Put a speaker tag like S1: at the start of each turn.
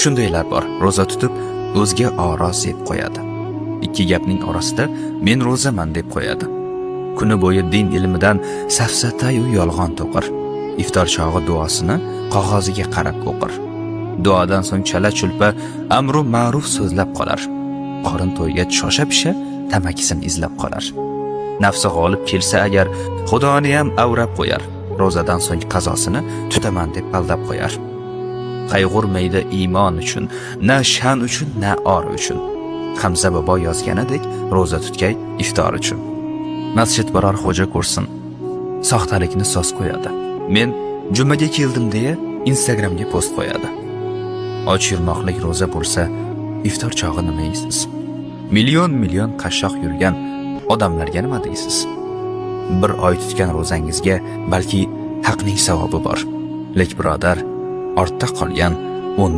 S1: shundaylar bor, roza tutib o'zga oroz deb qo'yadi. Ikki gapning orasida men rozaman deb qo'yadi. Kuni bo'yi din ilmidan safsata-yu yolg'on to'qir. Iftor chog'i duosini qog'oziga qarab o'qir. Duodan so'ng chala-chulpa amru ma'ruf so'zlab qolar. Qorin to'ygach shosha-pisha tamakisini izlab qolar. Nafsi g'olib kelsa agar Xudoni ham avrab qo'yar. Rozadan so'ng qazosini tutaman deb baldab qo'yar. Qayg'urmaydi iymon uchun, na shan uchun, na or uchun. Hamza bobo yozganidek roza tutgay iftor uchun. Masjid biror xo'ja ko'rsin, soxtalikni so'z qo'yadi. Men jumaga keldim deya Instagramga post qo'yadi. Och yurmoqlik roza bo'lsa, iftor chog'i nima deysiz? Million qashshoq yurgan odamlarga nima deysiz? Bir oy tutgan rozangizga balki haqning savobi bor. Lek birodar, ortda qolgan